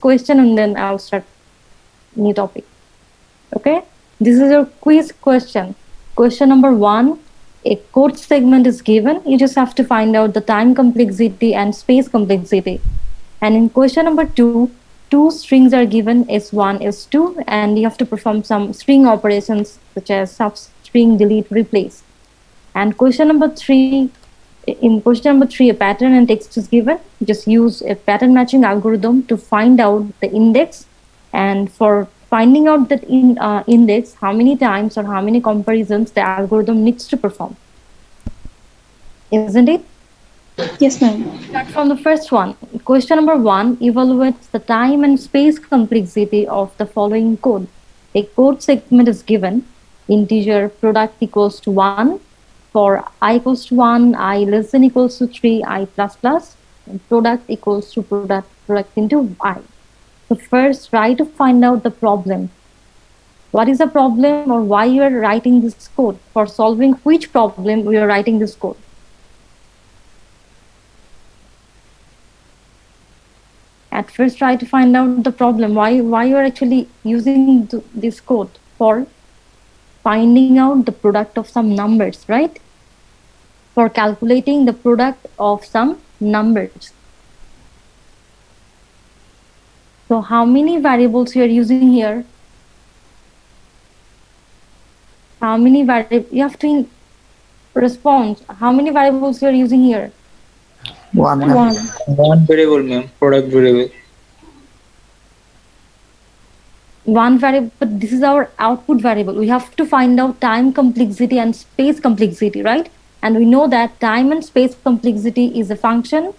question and then I'll start new topic. Okay, this is your quiz question. Question number 1, a code segment is given. You just have to find out the time complexity and space complexity. And in question number 2, two strings are given, S1, S2, and you have to perform some string operations such as substring, delete, replace. And question number 3, in question number 3, a pattern and text is given. Just use a pattern matching algorithm to find out the index. And for finding out that index, how many times or how many comparisons the algorithm needs to perform. Isn't it? Yes, ma'am. Start from the first one. Question number 1 evaluates the time and space complexity of the following code. A code segment is given. Integer product equals to 1. For I equals to 1, I less than equals to 3, I plus plus, and product equals to product into I. So first, try to find out the problem. What is the problem or why you are writing this code? For solving which problem we are writing this code? At first, try to find out the problem. Why you are actually using this code for finding out the product of some numbers, right? For calculating the product of some numbers. So how many variables you are using here? How many variables? You have to respond. How many variables you are using here? One. One variable, ma'am. Product variable. One variable, but this is our output variable. We have to find out time complexity and space complexity, right? And we know that time and space complexity is a function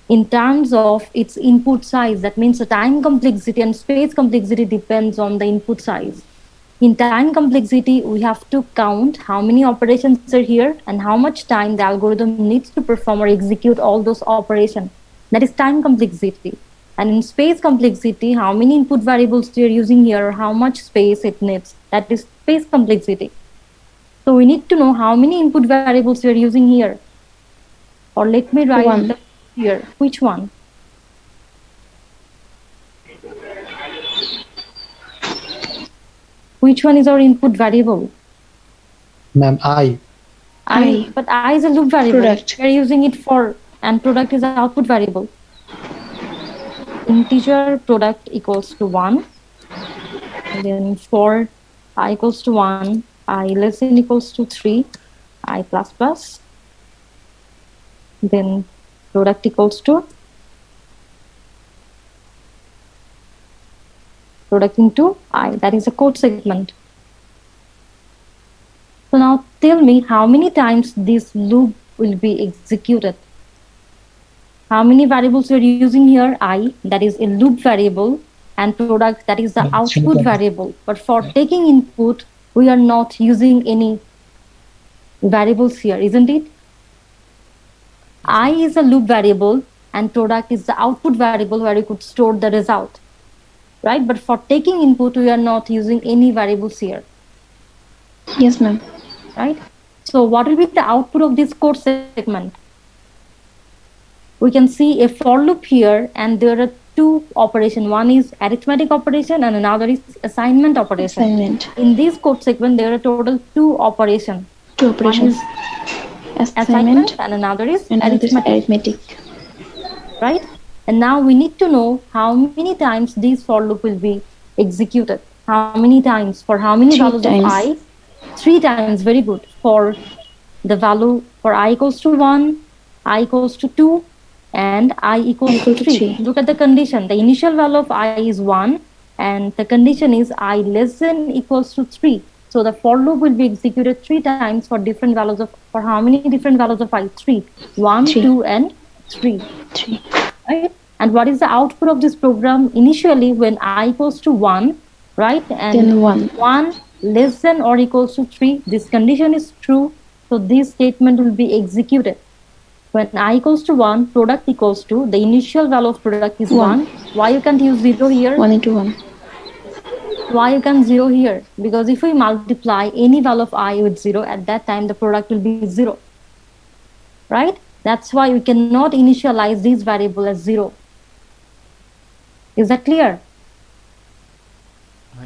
in terms of its input size. That means the time complexity and space complexity depends on the input size. In time complexity, we have to count how many operations are here and how much time the algorithm needs to perform or execute all those operations. That is time complexity. And in space complexity, how many input variables you're using here or how much space it needs. That is space complexity. So we need to know how many input variables you're using here. Or let me write here. Which one? Which one is our input variable? Ma'am, I. But I is a loop variable. Product. We're using it for, and product is an output variable. Integer product equals to 1. And then for I equals to 1, I less than equals to 3, I plus plus. Then product equals to product into I. That is a code segment. So now tell me how many times this loop will be executed. How many variables we're using here? I, that is a loop variable, and product, that is the output variable. But for taking input, we are not using any variables here, isn't it? I is a loop variable and product is the output variable where you could store the result, right? But for taking input, we are not using any variables here. Yes, ma'am. Right? So what will be the output of this code segment? We can see a for loop here, and there are two operations. One is arithmetic operation and another is assignment operation. In this code segment, there are total two operations. Two operations. One is assignment and another is arithmetic. Right? And now we need to know how many times this for loop will be executed. How many times? For how many values of I? 3 times. Very good. For the value for I equals to 1, I equals to 2, and I equals to 3. Look at the condition. The initial value of I is 1, and the condition is I less than equals to 3. So the for loop will be executed 3 times for different values of, for how many different values of I? 3. 1, 2, and 3. Right? And what is the output of this program? Initially, when I equals to 1, right? And then 1 less than or equals to 3, this condition is true. So this statement will be executed. When I equals to 1, product equals to, the initial value of product is 1. Why you can't use 0 here? 1 into 1. Why you can't 0 here? Because if we multiply any value of I with 0, at that time the product will be 0. Right? That's why we cannot initialize this variable as 0. Is that clear?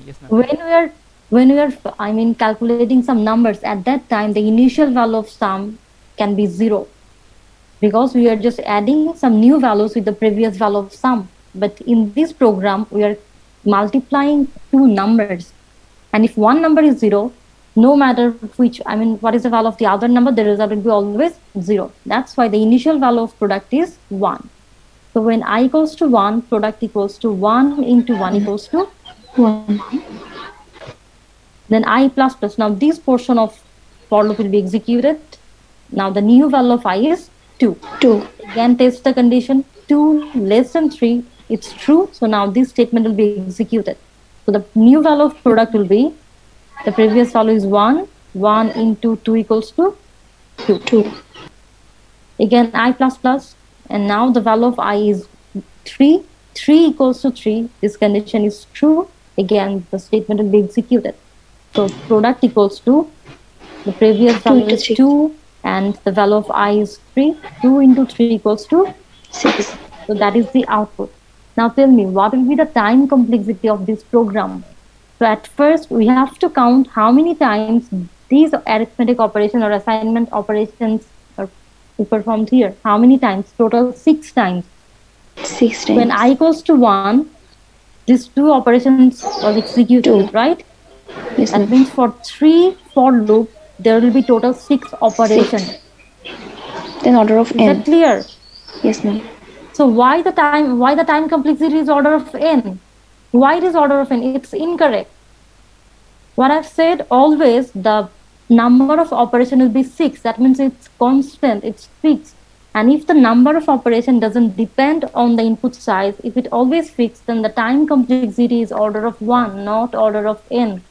Yes, ma'am. When we are I mean calculating some numbers, at that time the initial value of sum can be 0, because we are just adding some new values with the previous value of sum. But in this program we are multiplying two numbers, and if one number is 0, no matter which, I mean what is the value of the other number, the result will be always 0. That's why the initial value of product is 1. So when I equals to 1, product equals to 1 into 1 equals to 1. then I plus plus. Now this portion of for loop will be executed. Now the new value of I is 2. 2. Again test the condition, 2 less than 3, it's true. So now this statement will be executed. So the new value of product will be, the previous value is 1, 1 into 2 equals to 2. 2. Again I plus plus, and now the value of I is 3, 3 equals to 3, this condition is true. Again the statement will be executed. So product equals to, the previous value into is 3. 2 and the value of I is 3. 2 into 3 equals to 6. So that is the output. Now tell me, what will be the time complexity of this program? So at first we have to count how many times these arithmetic operations or assignment operations are performed here. How many times? Total 6 times. 6 times. When I equals to 1, these two operations was executed, 2. right? Yes, That ma'am. means for 3 for loop, there will be total 6 operations. 6. Then order of Is n. that clear? Yes, ma'am. So why the time complexity is order of n? Why it is order of n? It's incorrect. What I've said, always the number of operation will be 6. That means it's constant, it's fixed. And if the number of operation doesn't depend on the input size, if it always fixed, then the time complexity is order of 1, not order of n.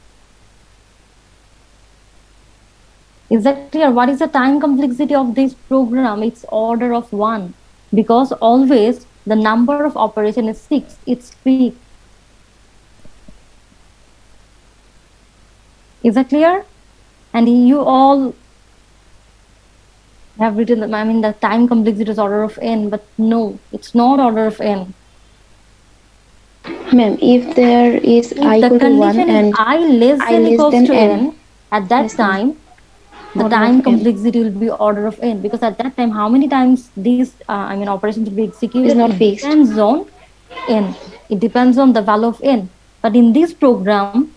Is that clear? What is the time complexity of this program? It's order of 1, because always the number of operation is 6. It's fixed. Is that clear? And you all have written, I mean, the time complexity is order of n, but no, it's not order of n. Ma'am, if there is If I the equal to 1 condition and is I less I than less equals than to n, n, at that yes, ma'am. time, the Order time of n. complexity will be order of n, because at that time, how many times these, operations will be executed? Is not it fixed. depends on n. It depends on the value of n. But in this program,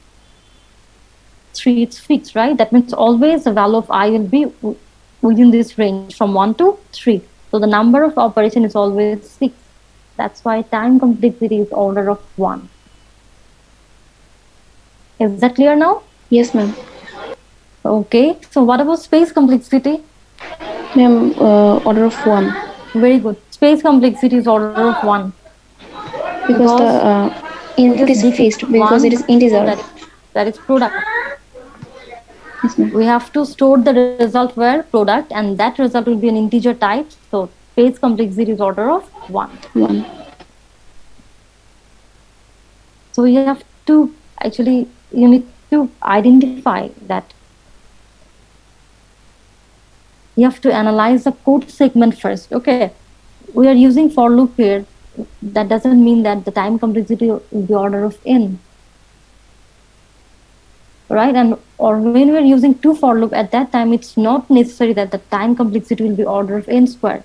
3, it's fixed, right? That means always the value of I will be within this range from 1 to 3. So the number of operation is always 6. That's why time complexity is order of 1. Is that clear now? Yes, ma'am. Okay. So what about space complexity? Ma'am, order of 1. Very good. Space complexity is order of 1. Because the input is fixed, because it is integer. That is product. Yes, ma'am. We have to store the result where product, and that result will be an integer type. So space complexity is order of 1. 1. So you have to actually, you need to identify that. You have to analyze the code segment first. Okay, we are using for loop here. That doesn't mean that the time complexity will be order of n. Right? And or when we are using 2 for loop, at that time it's not necessary that the time complexity will be order of n squared,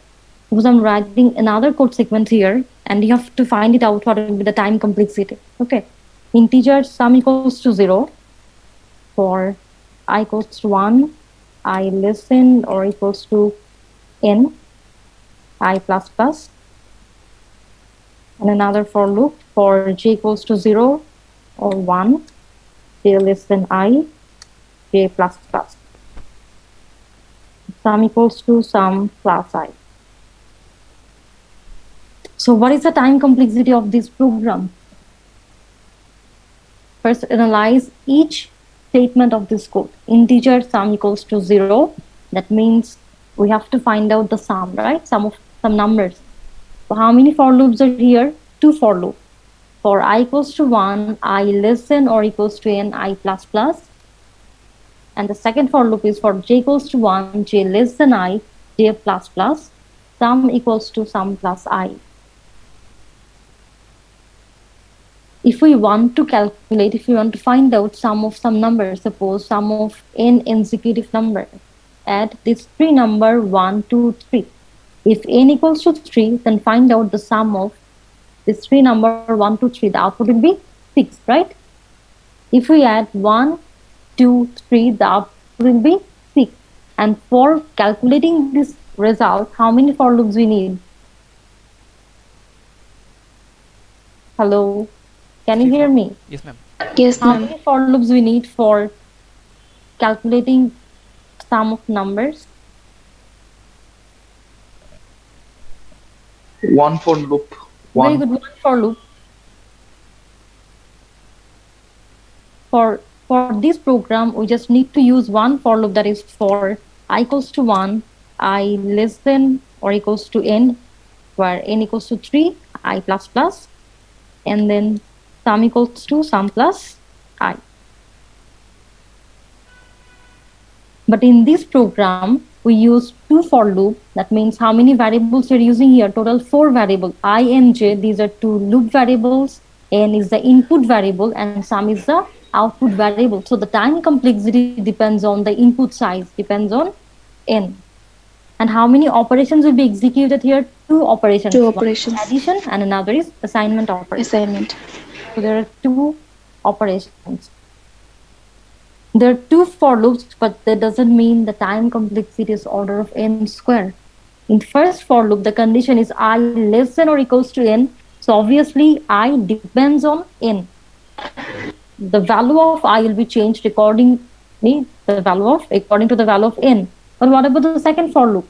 because I'm writing another code segment here, and you have to find it out what will be the time complexity. Okay, integer sum equals to 0 for I equals to 1, I less than or equals to n, I plus plus, and another for loop for j equals to 0 or 1, j less than I, j plus plus. Sum equals to sum plus I. So what is the time complexity of this program? First, analyze each statement of this code. Integer sum equals to 0. That means we have to find out the sum, right? Sum of some numbers. So how many for loops are here? 2 for loop. For I equals to 1, I less than or equals to n, I plus plus. And the second for loop is for j equals to 1, j less than I, j plus plus. Sum equals to sum plus I. if we want to calculate, if we want to find out sum of some number, suppose sum of n consecutive number, add this three number 1, 2, 3. If n equals to 3, then find out the sum of this three number 1, 2, 3. The output will be 6, right? If we add 1, 2, 3, the output will be 6. And for calculating this result, how many for loops we need? Hello, can you hear me? Yes, ma'am. Yes, How ma'am. many for loops we need for calculating sum of numbers? One for loop. Very One. good, one for loop. For this program, we just need to use one for loop, that is for I equals to 1, I less than or equals to n, where n equals to 3, I plus plus, and then sum equals to sum plus I. But in this program, we use two for loop. That means how many variables we're using here? Total 4 variables. I and j, these are two loop variables. N is the input variable and sum is the output variable. So the time complexity depends on the input size, depends on n. And how many operations will be executed here? Two operations. Two One is operations. addition and another is assignment operation. Assignment. So there are two operations. There are two for loops, but that doesn't mean the time complexity is order of n square. In first for loop, the condition is I less than or equals to n. So obviously I depends on n. The value of I will be changed according to the value of n. But what about the second for loop?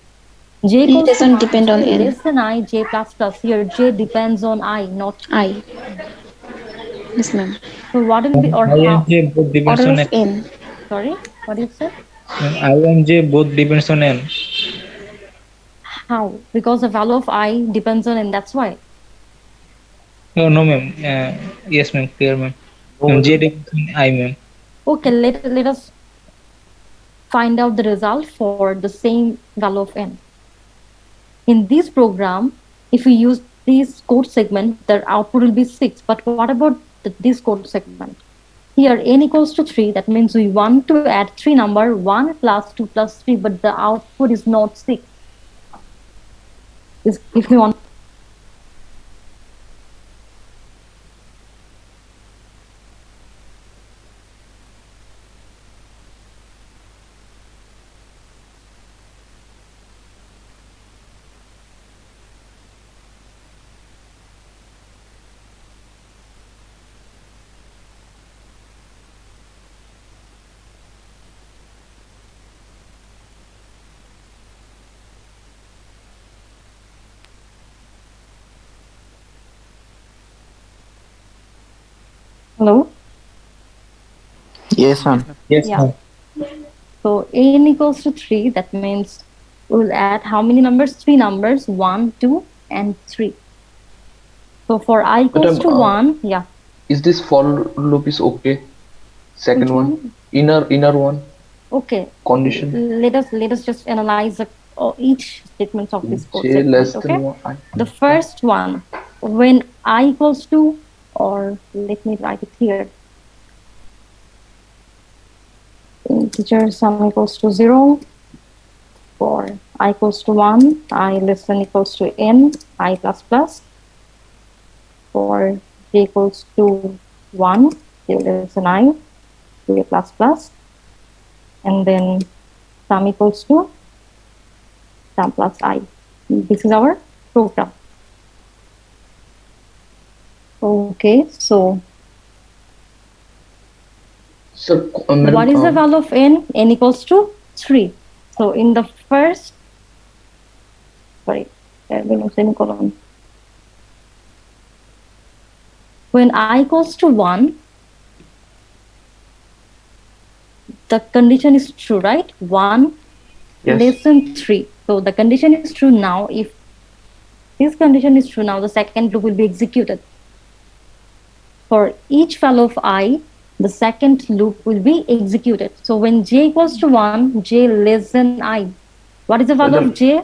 J It equals to doesn't 1, depend on j n. less than I, j plus plus. Here j depends on I, not I. Yes, ma'am. so what will be or I how? and J both depends Order on of n. n. Sorry, what you said? I and J both depends on n. How? Because the value of I depends on n. That's why. Oh no, ma'am. Yes, ma'am. Clear, ma'am. J depends on I, ma'am. Okay, let us find out the result for the same value of n. In this program, if we use this code segment, the output will be 6. But what about this code segment? Here n equals to 3, that means we want to add 3 number 1 plus 2 plus 3, but the output is not 6. If we want hello? Yes, ma'am. Yes, Yeah. ma'am. So n equals to 3, that means we'll add how many numbers? 3 numbers, 1, 2, and 3. So for I equals to 1, yeah. Is this for loop is okay? Second Which one, inner one Okay. condition. Let us just analyze each statement of this code J less segment, than okay? one. The first one, when I equals to, or let me write it here. Integer sum equals to 0. For I equals to 1, I less than equals to n, I plus plus. For j equals to 1, j less than I, j plus plus. And then sum equals to sum plus I. This is our program. Okay, so So, what is the value of n? N equals to 3. So in the first, sorry, there will be no semicolon. When I equals to 1, the condition is true, right? 1 Yes. less than 3. So the condition is true now. If this condition is true now, the second loop will be executed. For each value of I, the second loop will be executed. So when j equals to 1, j less than I. What is the value of j?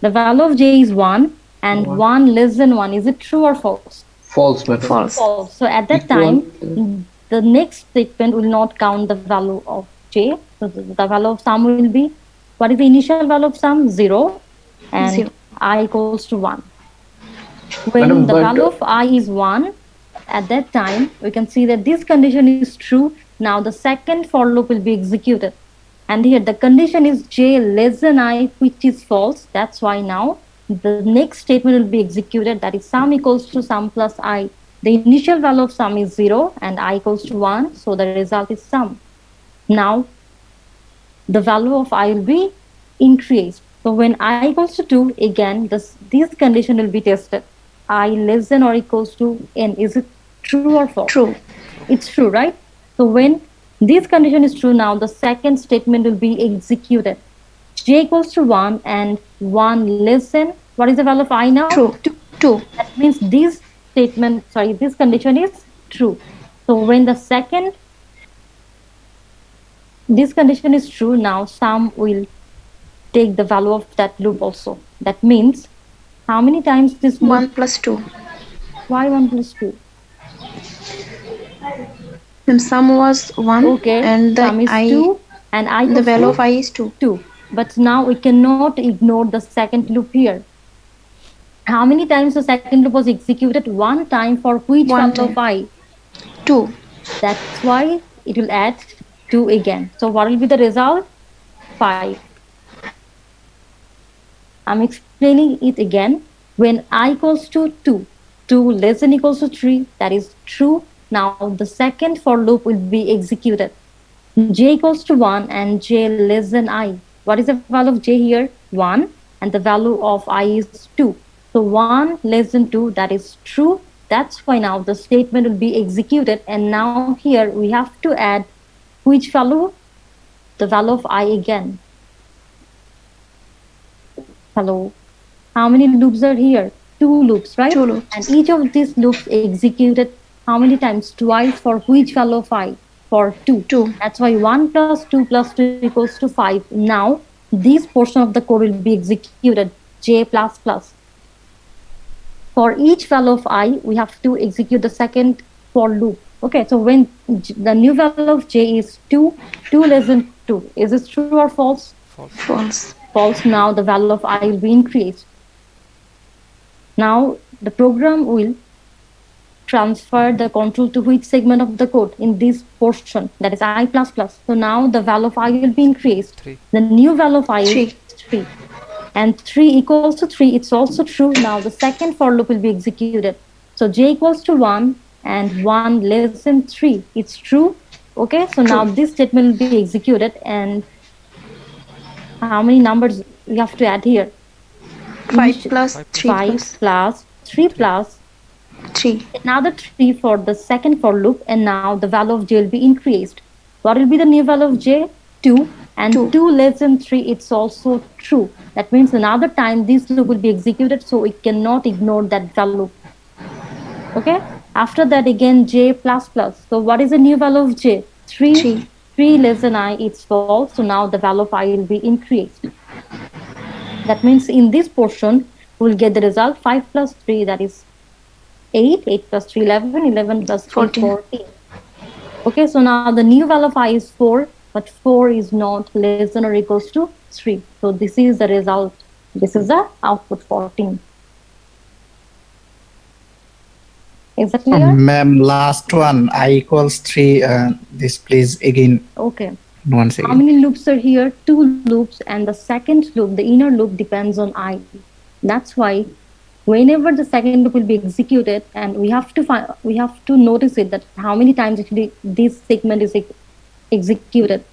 The value of j is 1 and 1 less than 1. Is it true or false? False, madam. False. False. So at that Equal, time, the next statement will not count the value of j. So the value of sum will be, what is the initial value of sum? 0, and 0. I equals to 1. When Madam, the but value of I is 1, at that time, we can see that this condition is true. Now the second for loop will be executed. And here the condition is j less than I, which is false. That's why now the next statement will be executed, that is sum equals to sum plus I. The initial value of sum is 0 and I equals to 1, so the result is sum. Now the value of I will be increased. So when I equals to 2, again this condition will be tested. I less than or equals to n. Is it true or false? True. It's true, right? So when this condition is true, now the second statement will be executed. J equals to 1 and 1 less than, what is the value of I now? True. 2. That means this condition is true. So when the second, this condition is true, now sum will take the value of that loop also. That means, how many times this loop? 1 plus 2. Why 1 plus 2? And sum was 1. Okay, And the sum is I, 2 and I the equals value to of I is 2. 2. But now we cannot ignore the second loop here. How many times the second loop was executed? One time. For which One value of I? 2. That's why it will add 2 again. So what will be the result? 5. I'm explaining it again. When I equals to 2, 2 less than equals to 3, that is true. Now the second for loop will be executed. J equals to 1 and j less than I. What is the value of j here? 1, and the value of I is 2. So 1 less than 2, that is true. That's why now the statement will be executed, and now here we have to add which value? The value of I again. Hello. How many loops are here? 2 loops, right? 2 loops. And each of these loops executed how many times? Twice. For which value of I? For 2. 2. That's why 1 plus 2 plus 2 equals to 5. Now this portion of the code will be executed, j plus plus. For each value of I, we have to execute the second for loop. Okay, so when the new value of j is 2, 2 less than 2. Is this true or false? False. False. Now the value of I will be increased. Now the program will transfer the control to which segment of the code in this portion, that is I++. So now the value of I will be increased. 3. The new value of I is 3. 3. And 3 equals to 3, it's also true. Now the second for loop will be executed. So j equals to 1 and 1 less than 3, it's true. Okay, so now this statement will be executed, and how many numbers we have to add here? 5 plus 3 5 plus plus 3 plus 3. another 3 for the second for loop, and now the value of j will be increased. What will be the new value of j? 2, and 2 less than 3, it's also true. That means another time this loop will be executed, so we cannot ignore that value. Okay, after that again j plus plus. So what is the new value of j? 3. 3. 3 less than I, it's false. So now the value of I will be increased. That means in this portion we'll get the result 5 plus 3, that is 8, 8 plus 3, 11, 11 plus 3, 14. Okay, so now the new value of I is 4, but 4 is not less than or equals to 3. So this is the result. This is the output 14. Is that clear? Ma'am, last one, I equals 3. This please again, Okay. once How again. many loops are here? 2 loops, and the second loop, the inner loop, depends on I. That's why whenever the second loop will be executed, and we have to notice it, that how many times actually this segment is executed.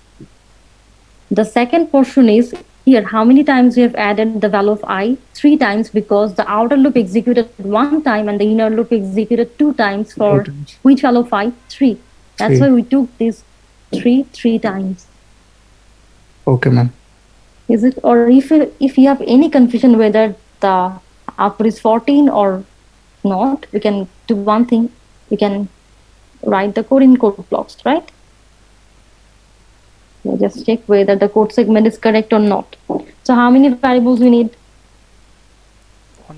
The second portion is here, how many times we have added the value of I? 3 times, because the outer loop executed 1 time and the inner loop executed 2 times. For which value of I? 3. That's 3. why we took this 3 times. Okay, ma'am. Is it? Or if you have any confusion whether the output is 14 or not, we can do one thing. We can write the code in code blocks, right? We'll just check whether the code segment is correct or not. So how many variables we need?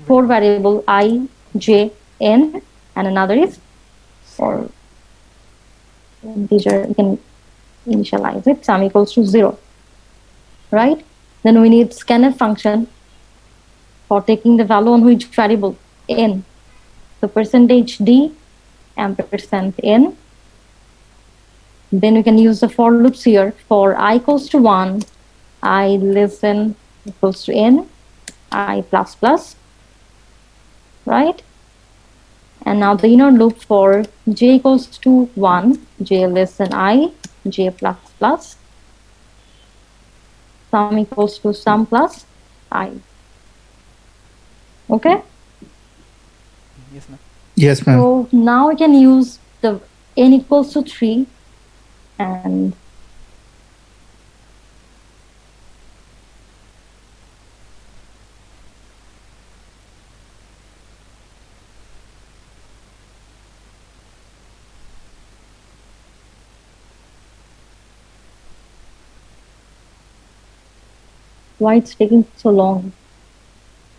4 variable I, j, n, and another is for integer. You can initialize it, sum equals to 0, right? Then we need scanf function for taking the value on which variable? N. So percentage D ampersand N. Then we can use the for loops here for I equals to 1, I less than equals to N, I plus plus, right? And now the inner loop for j equals to 1, j less than I, j plus plus, sum equals to sum plus I. Okay? Yes, ma'am. Yes, ma'am. So now we can use the n equals to 3 and why it's taking so long?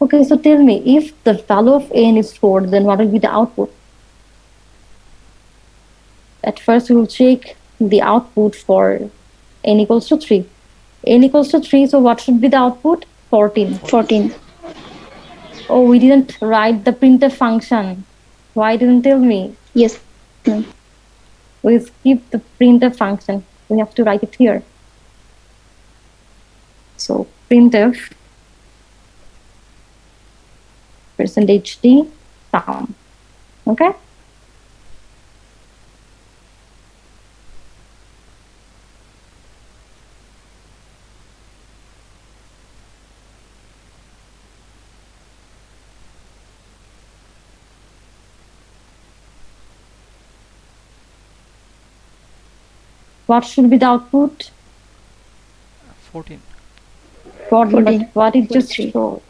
Okay, so tell me, if the value of n is 4, then what will be the output? At first, we will check the output for n equals to 3. N equals to 3, so what should be the output? 14. 14. Oh, we didn't write the printf function. Why didn't tell me? Yes, ma'am. We skip the printf function. We have to write it here. So printf percentage %d sum. Okay? What should be the output? 14. 14. 14. But what it just 43. showed?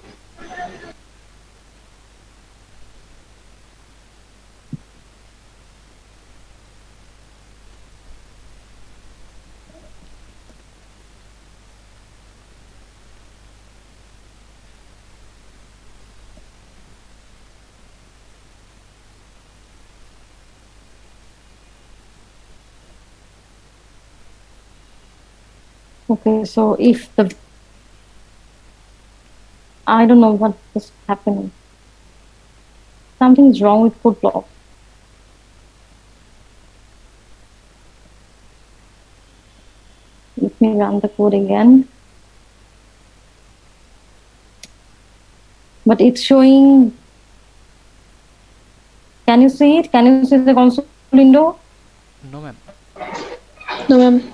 Okay, so if the I don't know what is happening. Something is wrong with code block. Let me run the code again. But it's showing. Can you see it? Can you see the console window? No, ma'am. No, ma'am.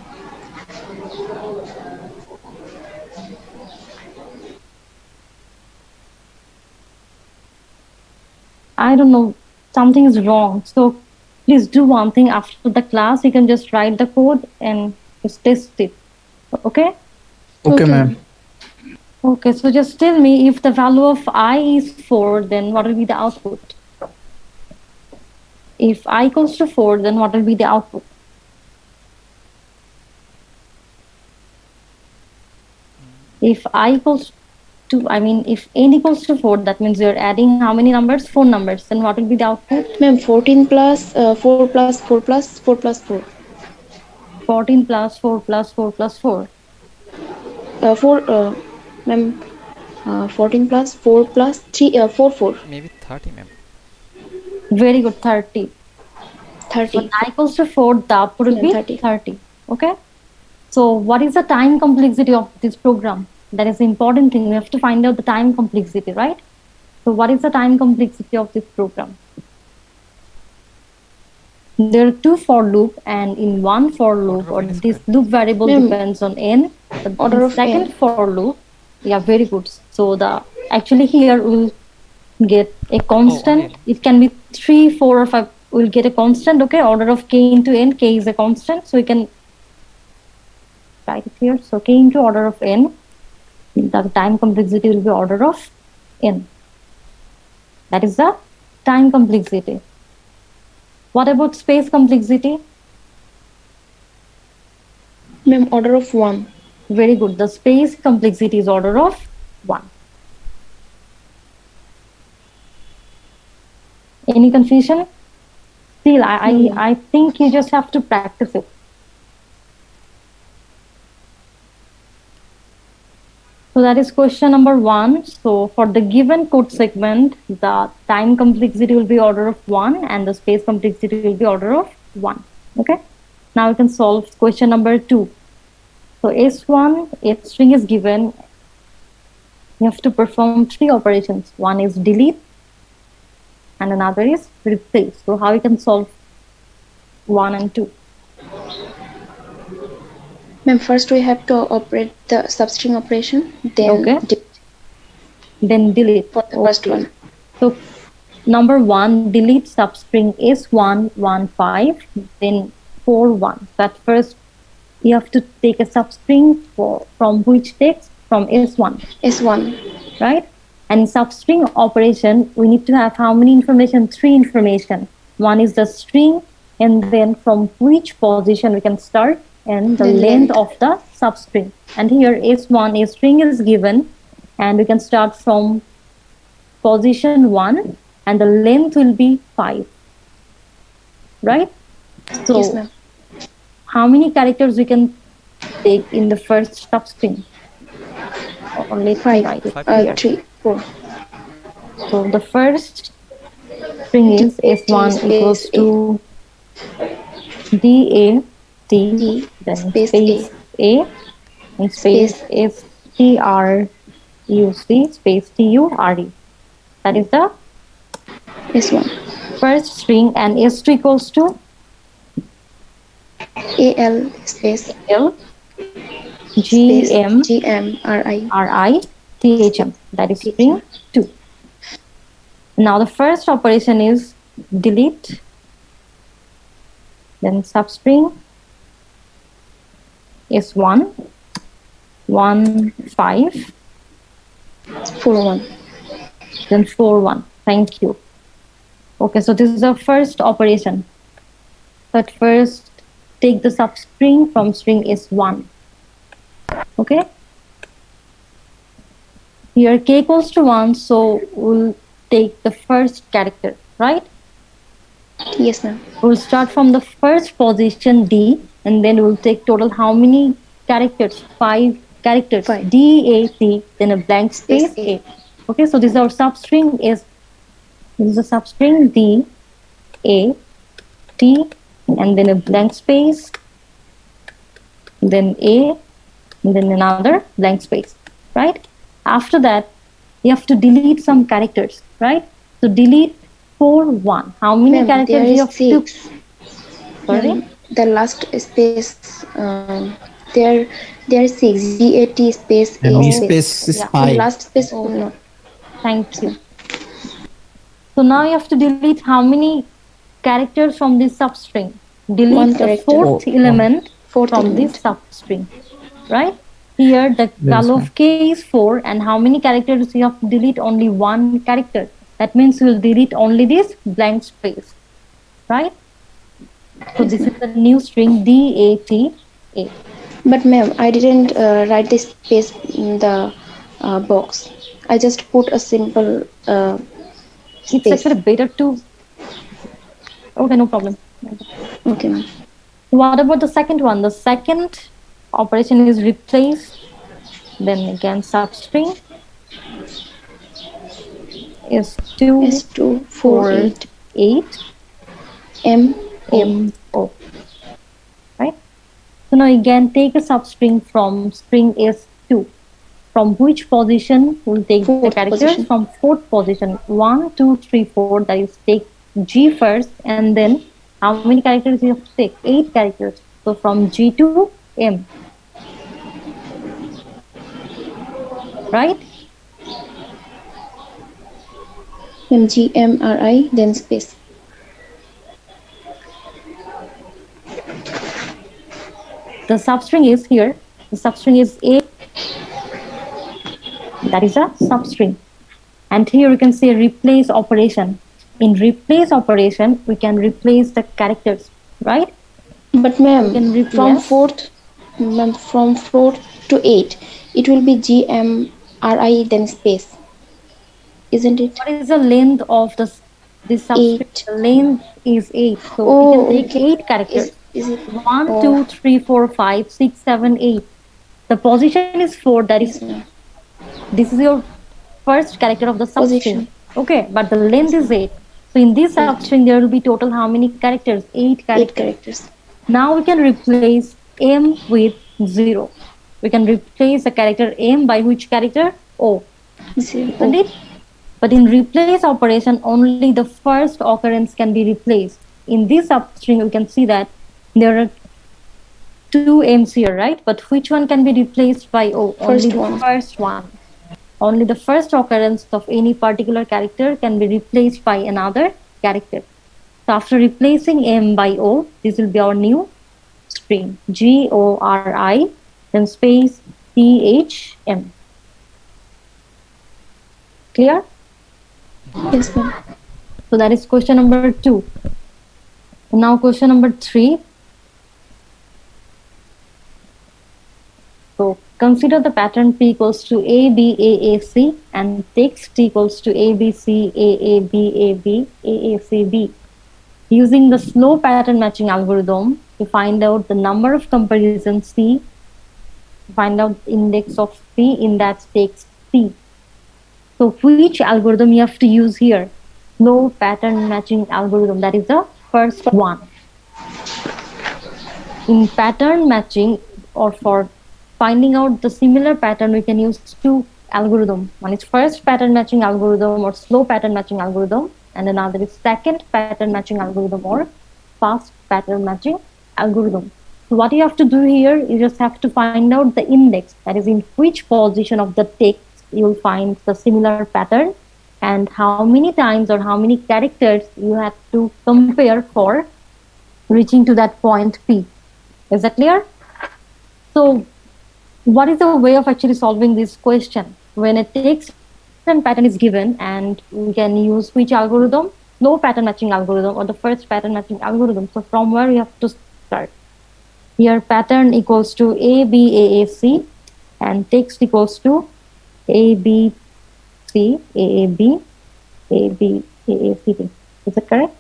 I don't know. Something is wrong. So please do one thing after the class. You can just write the code and just test it. Okay? Okay, ma'am. Okay, so just tell me, if the value of I is 4, then what will be the output? If I equals to 4, then what will be the output? If I equals to, if n equals to 4, that means you're adding how many numbers? 4 numbers. Then what will be the output? Ma'am, 14 plus 4 plus 4 plus 4 plus 4. 14 plus 4 plus 4 plus 4. Ma'am, 14 plus 4 plus 3, 4, 4. Maybe 30, ma'am. Very good, 30. 30. When I equals to 4, the output will be 30. 30. Okay? So what is the time complexity of this program? That is the important thing. We have to find out the time complexity, right? So what is the time complexity of this program? There are 2 for loop, and in one for loop, or Order of n this square. loop variable Ma'am, depends on n. But order in of second n. for loop, yeah, very good. So the actually here we'll get a constant. n. It can be 3, 4, or 5. We'll get a constant. Okay, order of k into n. K is a constant, so we can write it here. So k into order of n. The time complexity will be order of n. That is the time complexity. What about space complexity? Ma'am, order of 1. Very good. The space complexity is order of 1. Any confusion? Still, Hmm. I think you just have to practice it. So that is question number one. So for the given code segment, the time complexity will be order of one and the space complexity will be order of one. Okay. Now we can solve question number two. So S1, S string is given. You have to perform three operations. One is delete and another is replace. So how we can solve one and two? Ma'am, first we have to operate the substring operation, then Okay. Then delete. for the first Okay. one. So number one, delete substring S115, then 41. So at first, you have to take a substring from which text? From S1, S1. right? And in substring operation, we need to have how many information? Three information. One is the string, and then from which position we can start, and the Then length length. of the substring. And here S1, a string is given, and we can start from position 1 and the length will be 5, right? So Yes, ma'am. how many characters we can take in the first substring? Only Five. write it Five. here. 3, 4. So the first string is S1 equals space to DA T, D then space space A, and space Space. STRUC space TURE. That is the S1. first string, and S2 equals to AL space L space GM GMRI. RITHM. That is string 2. Now the first operation is delete, then substring is 1, 1, 5, 41. then 4, 1. Thank you. Okay, so this is the first operation. But first, take the substring from string is 1. Okay? Here k equals to 1, so we'll take the first character, right? Yes, ma'am. We'll start from the first position D, and then we'll take total how many characters? 5 characters. 5. D, A, T, then a blank space Space A. Okay, so this is our substring is this is a substring D, A, T, and then a blank space, then A, and then another blank space, right? After that, you have to delete some characters, right? So delete 4, 1. How many Ma'am, characters there you is have to? 6. Sorry? Ma'am, the last space there is 6. GAT space And A me space. space is Yeah. In 5. last space Oh. no. Thank you. So now you have to delete how many characters from this substring? One Delete the character. fourth Oh, element Fourth from element. this substring, right? Here the Yes, value ma'am. of k is 4, and how many characters you have to delete? Only one character. That means you will delete only this blank space, right? So this is the new string DATA. But ma'am, I didn't write this space in the box. I just put a simple It's space. actually better to. Okay, no problem. Okay, ma'am. What about the second one? The second operation is replace, then again substring is 2, S2 4, 48 8, M O. MO, right? So now again take a substring from string S2. From which position we'll take the Fourth characters? position. From fourth position. 1, 2, 3, 4. That is take G first, and then how many characters you have to take? 8 characters. So from G to M. Right? MGMRI then space. The substring is here. The substring is A. That is a substring. And here we can say replace operation. In replace operation, we can replace the characters, right? But We can ma'am, replace. from fourth to 8, it will be GMRI then space. Isn't it? What is the length of the This substring 8. length is 8. So we Oh, can take okay. 8 characters. Is it? 1, Oh, 2, 3, 4, 5, 6, 7, 8. The position is 4. That is, yes, ma'am. this is your first character of the substring. Position. Okay, but the length Yes, is ma'am. 8. So in this 8. substring, there will be total how many characters? 8 8 characters. characters. Now we can replace m with 0. We can replace a character m by which character? O, 0. isn't it? But in replace operation, only the first occurrence can be replaced. In this substring, we can see that there are two m's here, right? But which one can be replaced by O? Only First the one. first one. Only the first occurrence of any particular character can be replaced by another character. So after replacing M by O, this will be our new string. GORI, then space THM. Clear? Yes, ma'am. So that is question number 2. Now question number 3. So consider the pattern P equals to ABAAC and text T equals to ABCAABAB using the slow pattern matching algorithm to find out the number of comparisons C, find out the index of C in that text C. So which algorithm you have to use here? Slow pattern matching algorithm. That is the first one. In pattern matching or for finding out the similar pattern, we can use two algorithms. One is first pattern matching algorithm or slow pattern matching algorithm, and another is second pattern matching algorithm or fast pattern matching algorithm. So what you have to do here, you just have to find out the index, that is in which position of the text you will find the similar pattern, and how many times or how many characters you have to compare for reaching to that point P. Is that clear? So what is the way of actually solving this question? When a text and pattern is given, and we can use which algorithm? Slow pattern matching algorithm or the first pattern matching algorithm. So from where you have to start? Here pattern equals to ABAAC and text equals to ABC, AAB, ABAAC. Is that correct?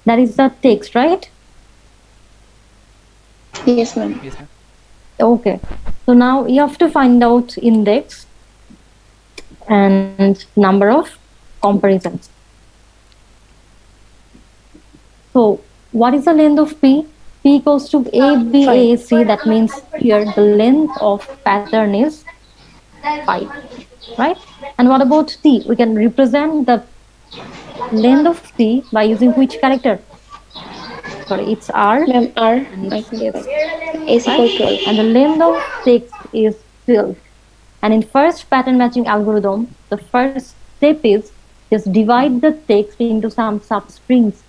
That is the text, right? Yes, ma'am. Yes, ma'am. Okay. So now you have to find out index and number of comparisons. So what is the length of P? P equals to ABAC. That means here the length of pattern is 5, right? And what about T? We can represent the length of T by using which character? Sorry, it's R Ma'am, R. and I it's think S, S right? equal 12. And the length of text is 12. And in first pattern matching algorithm, the first step is just divide the text into some substrings.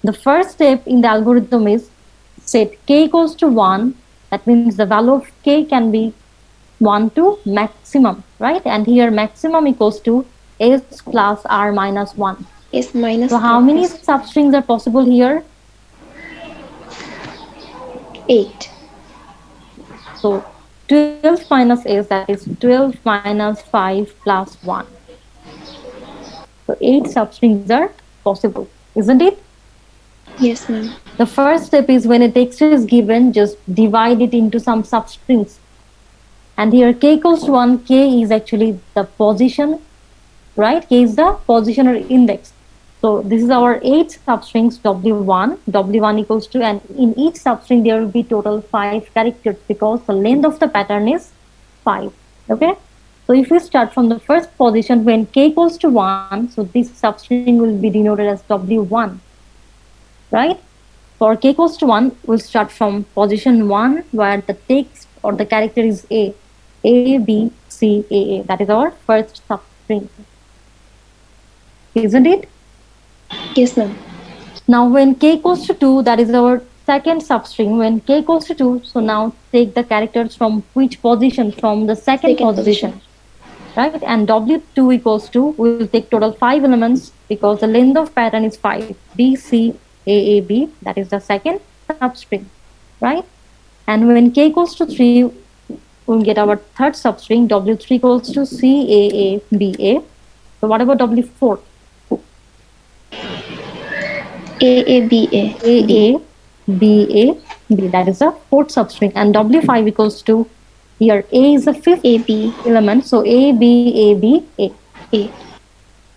The first step in the algorithm is set k equals to 1. That means the value of k can be 1 to maximum, right? And here maximum equals to s plus r minus 1. S minus So how many substrings are possible here? 8. So 12 minus s, that is 12 minus 5 plus 1. So 8 substrings are possible, isn't it? Yes, ma'am. The first step is when a text is given, just divide it into some substrings. And here k equals to 1, k is actually the position, right? K is the position or index. So this is our 8 substrings W1. W1 equals to, and in each substring there will be total 5 characters because the length of the pattern is 5. Okay. So if we start from the first position when k equals to 1, so this substring will be denoted as W1. Right? For k equals to 1, we'll start from position 1 where the text or the character is A. A, B, C, A, A. That is our first substring. Isn't it? Yes, ma'am. Now when k equals to 2, that is our second substring. When k equals to 2, so now take the characters from which position? From the second position. Right? And W2 equals to, we will take total 5 elements because the length of pattern is 5. B, C, A, B, that is the second substring, right? And when k equals to 3, we'll get our third substring, W3 equals to C, A, B, A. So what about W4? A B A A, B, A, B. That is the fourth substring. And W5 equals to, here A is the fifth A B element. So A, B, A, B, A. A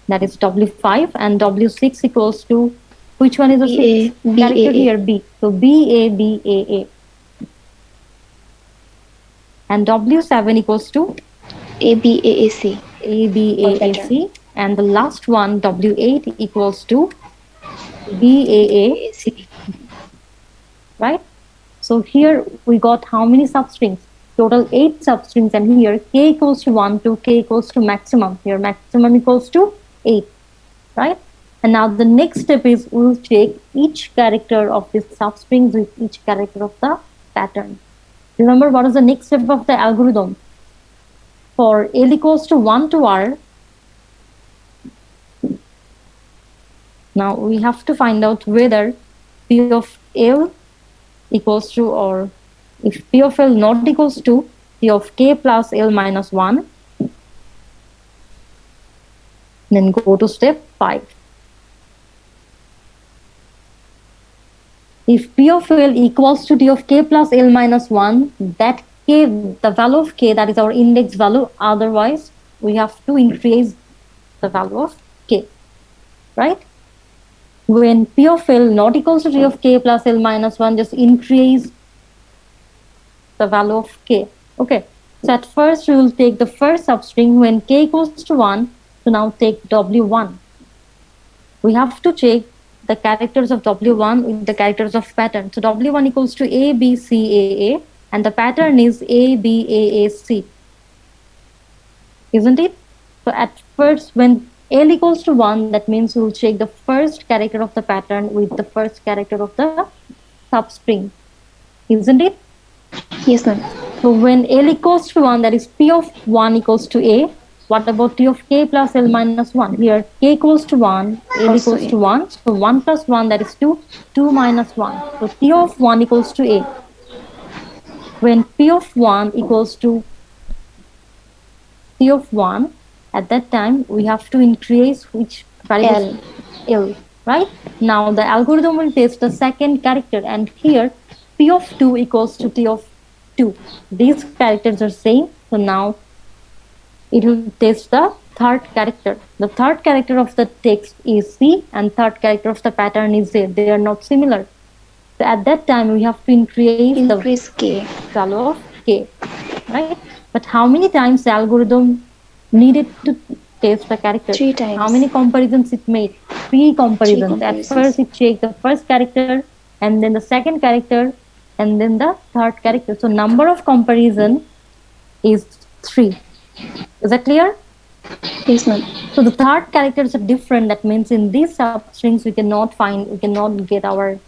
That is W5. And W6 equals to, which one is the B sixth A B character A here? B. So B, A, B, A, A. And W7 equals to A B A A C. A, B, Or A, A, pattern. C. And the last one, W8 equals to B, A, A, A C. C. Right? So here we got how many substrings? Total 8 substrings, and here k equals to 1 to k equals to maximum. Here maximum equals to 8, right? And now the next step is we'll check each character of this substrings with each character of the pattern. Remember what is the next step of the algorithm? For L equals to 1 to R, now we have to find out whether P of L equals to, or if P of L not equals to P of K plus L minus 1, then go to step 5. If P of L equals to T of K plus L minus 1, that K, the value of K, that is our index value, otherwise we have to increase the value of K, right? When P of L not equals to T of K plus L minus 1, just increase the value of K. Okay, so at first we will take the first substring when K equals to 1, so now take W1. We have to check the characters of W1 with the characters of pattern. So W1 equals to A, B, C, A, and the pattern is A, B, A, C. Isn't it? So at first when L equals to 1, that means we'll check the first character of the pattern with the first character of the substring. Isn't it? Yes, ma'am. So when L equals to 1, that is P of 1 equals to A. What about T of K plus L minus 1? Here K equals to 1, L Also equals A. to 1. So 1 plus 1, that is 2, 2 minus 1. So T of 1 equals to A. When P of 1 equals to T of 1, at that time we have to increase which variable? L, right? Now the algorithm will test the second character, and here P of 2 equals to T of 2. These characters are same, so now it will test the third character. The third character of the text is C, and third character of the pattern is A. They are not similar. So at that time we have to increase K. the value of K, right? But how many times the algorithm needed to test the character? 3 times. How many comparisons it made? 3 comparisons. At comparisons. first it checked the first character, and then the second character, and then the third character. So number of comparison is 3. Is that clear? Yes, ma'am. So the third characters are different. That means in these substrings we cannot get our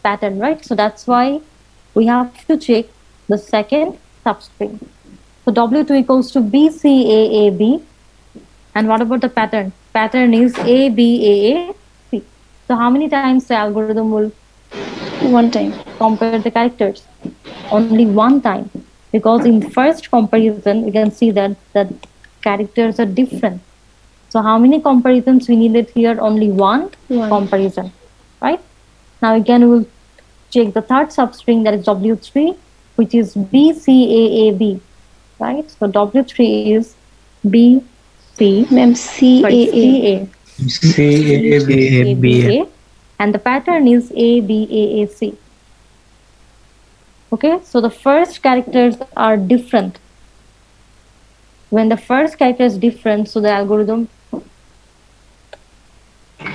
pattern, right? So that's why we have to check the second substring. So W2 equals to B, C, A, B. And what about the pattern? Pattern is A, B, A, C. So how many times the algorithm will 1 time. compare the characters? Only 1 time. Because in first comparison, you can see that the characters are different. So how many comparisons we needed here? Only 1 One. comparison, right? Now again, we'll check the third substring, that is W3, which is B, C, A, B, right? So W3 is B, C, Ma'am, C sorry, A A. C, A, C A B. A, B, A, and the pattern is A, B, A, C. Okay, so the first characters are different. When the first character is different, so the algorithm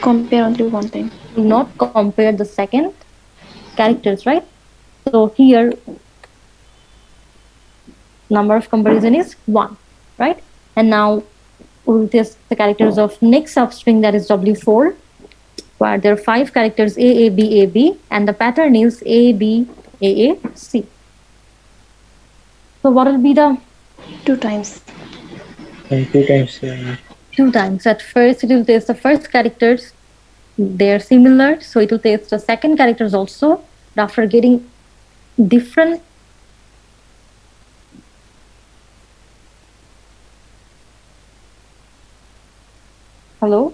Compare only 1 time. will not compare the second characters, right? So here, number of comparison is 1, right? And now we'll test the characters of next substring, that is W4, where there are 5 characters A, B, B, and the pattern is A, B, A, C. So what will be the 2 times. 2 times. 2 times? At first it will test the first characters, they are similar, so it will test the second characters also. But after getting different hello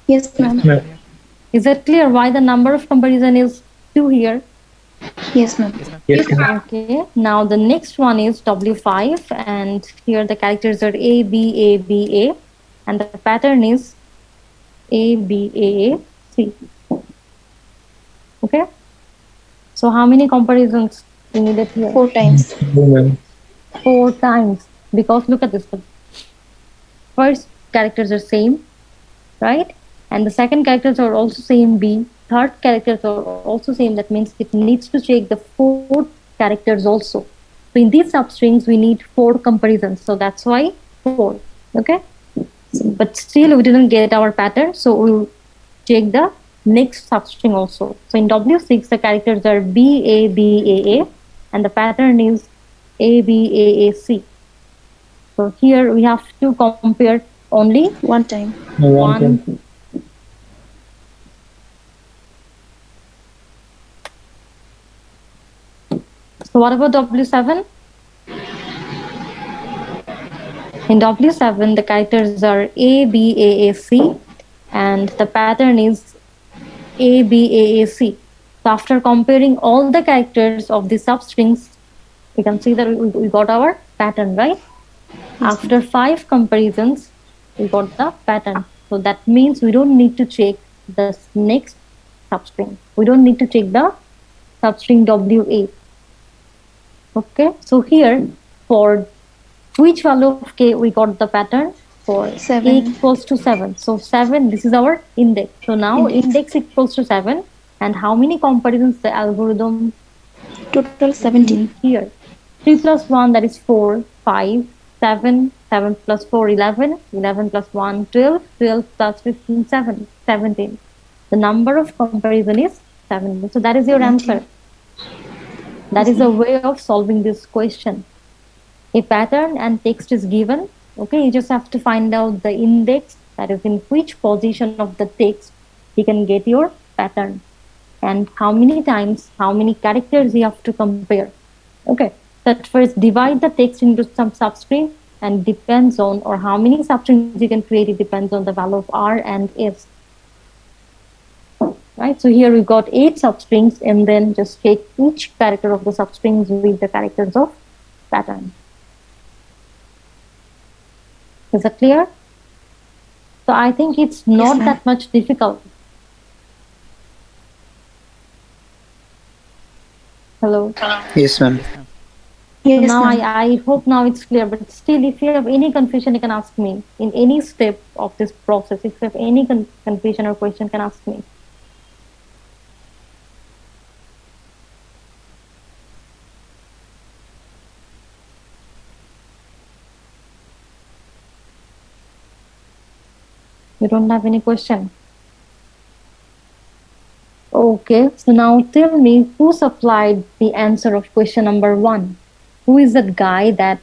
Yes, ma'am. Ma'am. Is it clear why the number of comparison is 2 here? Yes, ma'am. Yes, ma'am. Yes, ma'am. Okay, now the next one is W5, and here the characters are A, B, A, B, A, and the pattern is A, B, A, C. Okay, so how many comparisons we needed here? 4 times. No, ma'am. 4 times, because look at this. The first characters are same, right? And the second characters are also same B. Third characters are also same. That means it needs to check the fourth characters also. So in these substrings, we need 4 comparisons. So that's why 4. Okay. But still, we didn't get our pattern. So we'll check the next substring also. So in W6, the characters are B, A, B, A, A, and the pattern is A, B, A, A, C. So here we have to compare only 1 time. No, one. So what about W7? In W7, the characters are A, B, A, A, C, and the pattern is A, B, A, A, C. So after comparing all the characters of the substrings, we can see that we got our pattern, right? After 5 comparisons, we got the pattern. So that means we don't need to check the next substring. We don't need to check the substring W8. Okay, so here for which value of k we got the pattern? For 7. k equals to 7. So 7, this is our index. So now index equals to 7. And how many comparisons the algorithm Total 17. here? 3 plus 1, that is 4, 5, 7, 7 plus 4, 11, 11 plus 1, 12, 12 plus 15, 7, 17. The number of comparison is 7. So that is your answer. That is a way of solving this question. A pattern and text is given. Okay, you just have to find out the index, that is in which position of the text you can get your pattern. And how many times, how many characters you have to compare. Okay, that first divide the text into some substring, and depends on, or how many substrings you can create, it depends on the value of R and S. Right, so here we've got 8 substrings, and then just take each character of the substrings with the characters of pattern. Is that clear? So I think it's not ma'am. that much difficult. Hello. Yes, ma'am. Yes, Now ma'am. I hope now it's clear, but still if you have any confusion, you can ask me in any step of this process. If you have any confusion or question, you can ask me. You don't have any question? Okay, so now tell me who supplied the answer of question number 1? Who is that guy that,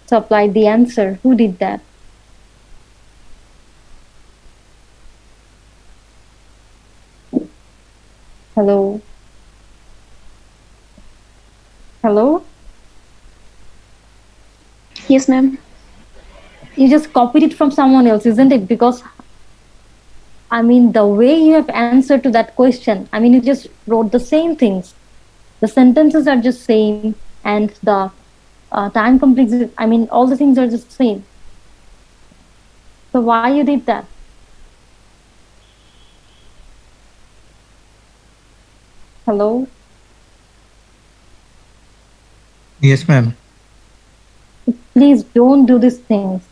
supplied the answer? Who did that? Hello? Hello? Yes, ma'am. You just copied it from someone else, isn't it? Because the way you have answered to that question, you just wrote the same things. The sentences are just same, and the time complexity, all the things are just same. So why you did that? Hello? Yes, ma'am. Please don't do these things.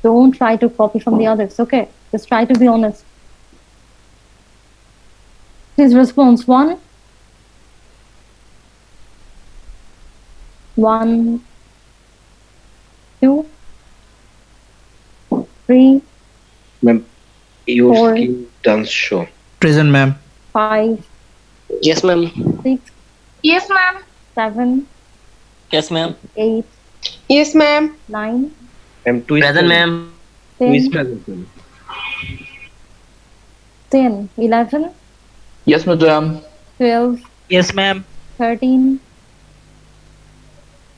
Don't try to copy from the others, okay? Just try to be honest. Please response 1. 1, 2, 3, Ma'am, your Four. skill dance show. Present, ma'am. 5, Yes, ma'am. 6, Yes, ma'am. 7, Yes, ma'am. 8, Yes, ma'am. 9, Ma'am, two is Present, present. ma'am. Two is 10, present, ma'am. 10, 11, Yes, madam. 12, Yes, ma'am. 13,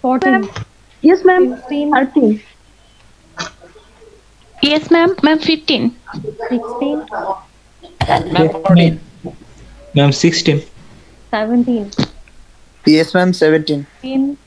14, Yes, ma'am. 15, 13. Yes, ma'am. Ma'am, 15. 16, Ma'am, 14. Ma'am, 16. 17, Yes, ma'am. 17. 18,